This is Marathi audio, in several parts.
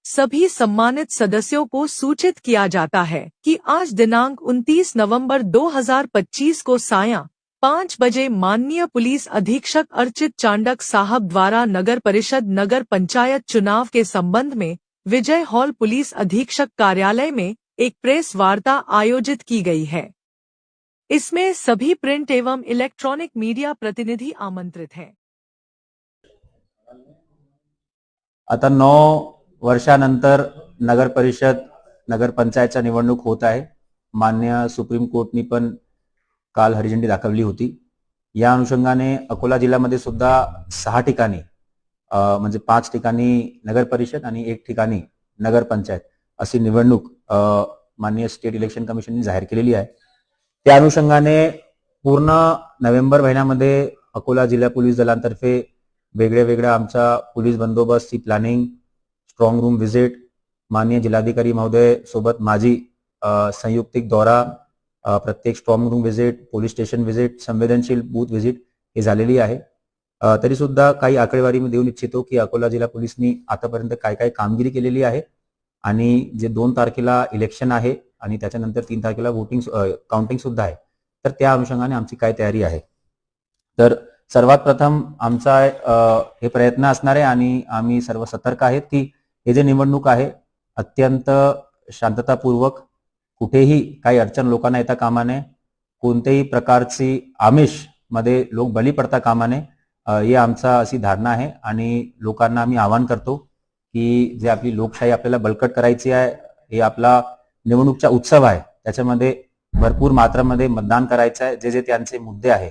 सभी सम्मानित सदस्यों को सूचित किया जाता है कि आज दिनांक 29 नवंबर 2025 को सायं 5 बजे माननीय पुलिस अधीक्षक अर्चित चांडक साहब द्वारा नगर परिषद नगर पंचायत चुनाव के संबंध में विजय हॉल पुलिस अधीक्षक कार्यालय में एक प्रेस वार्ता आयोजित की गई है। इसमें सभी प्रिंट एवं इलेक्ट्रॉनिक मीडिया प्रतिनिधि आमंत्रित हैं। आता 9 वर्षानंतर नगर परिषद नगर पंचायतच्या निवडणूक होत आहे। मान्य सुप्रीम कोर्टनी पण काल हरिझंडी दाखवली होती। या अनुषंगाने अकोला जिल्ह्यामध्ये सुद्धा 6 ठिकाणी म्हणजे 5 ठिकाणी नगर परिषद आणि 1 ठिकाणी नगर पंचायत अशी निवडणूक माननीय स्टेट इलेक्शन कमिशनने जाहीर केलेली आहे। त्या अनुषंगाने पूर्ण नोव्हेंबर महिन्यामध्ये अकोला जिल्हा पोलीस दलांतर्फे वेगळ्या आमचा पोलीस बंदोबस्त, प्लॅनिंग, स्ट्रॉंग रूम व्हिजिट, माननीय जिल्हाधिकारी महोदय सोबत माझी संयुक्तिक दौरा, प्रत्येक strong room visit, police station visit, संवेदनशील बूथ व्हिजिट हे झालेली आहे। तरी सुद्धा काही आकडेवारी मी देऊ इच्छितो की अकोला जिल्हा पोलिसनी आतापर्यंत काय कामगिरी केलेली आहे आणि जे 2 तारखेला इलेक्शन आहे आणि त्याच्यानंतर 3 तारखेला वोटिंग काउंटिंग सुद्धा आहे, तर त्या अनुषंगाने आमची काय तयारी आहे। तर सर्वात प्रथम आमचा हे प्रयत्न असणार आहे आणि आम्ही सर्व सतर्क आहेत की हे जे निवडणूक आहे अत्यंत शांततापूर्वक, कुठेही काही अडचण लोकांना येता कामा नये, कोणत्याही प्रकारची आमिष मध्ये लोक बळी पडता कामा नये, हे आमचा अशी धारणा आहे। आणि लोकांना आम्ही आवाहन करतो की जे आपली लोकशाही आपल्याला बळकट करायची आहे, हे आपला निवडणूकचा उत्सव आहे, त्याच्यामध्ये भरपूर मात्रामध्ये मतदान करायचं आहे। जे त्यांचे मुद्दे आहे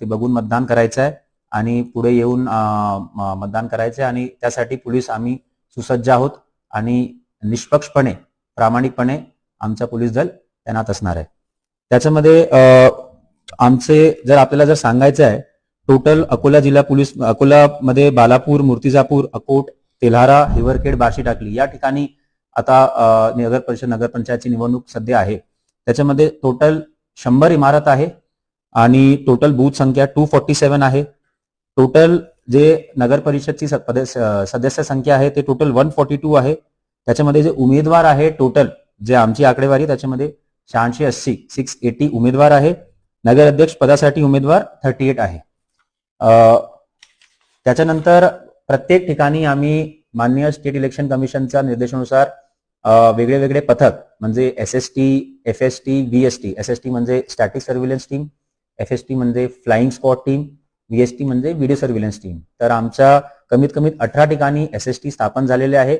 ते बघून मतदान करायचं आहे आणि पुढे येऊन मतदान करायचं आहे आणि त्यासाठी पोलीस आम्ही सुसज्ज आहोत आणि निष्पक्षपणे, प्रामाणिकपणे आमचा पोलीस दल तैनात असणार आहे। त्याच्यामध्ये आमचे जर आपल्याला सांगायचं आहे, टोटल अकोला जिल्हा पोलीस अकोलामध्ये बालापूर, मूर्तिजापूर, अकोट, तेल्हारा, हिवरखेड, बार्शी टाकली या ठिकाणी आता नगर परिषद नगर पंचायतची निवडणूक सध्या आहे। त्याच्यामध्ये टोटल 100 इमारत आहे आणि टोटल बूथ संख्या 247 आहे। टोटल जे नगर परिषदची सदस्य संख्या आहे ते टोटल 142 आहे। त्याच्यामध्ये जे उमेदवार आहे टोटल जे आमची आकडेवारी त्याच्यामध्ये 680 उमेदवार आहे। नगर अध्यक्ष पदासाठी उमेदवार 38 आहे। त्याच्यानंतर प्रत्येक ठिकाणी आम्ही माननीय स्टेट इलेक्शन कमिशनच्या निर्देशानुसार वेगळे पथक म्हणजे SST, FST, VST, SST म्हणजे स्टॅटिक सर्व्हिलन्स टीम, FST म्हणजे फ्लाइंग स्क्वॉड टीम, VST म्हणजे व्हिडिओ सर्व्हिलन्स टीम। तर आमच्या कमीत कमी 18 ठिकाणी SST स्थापन झालेले आहे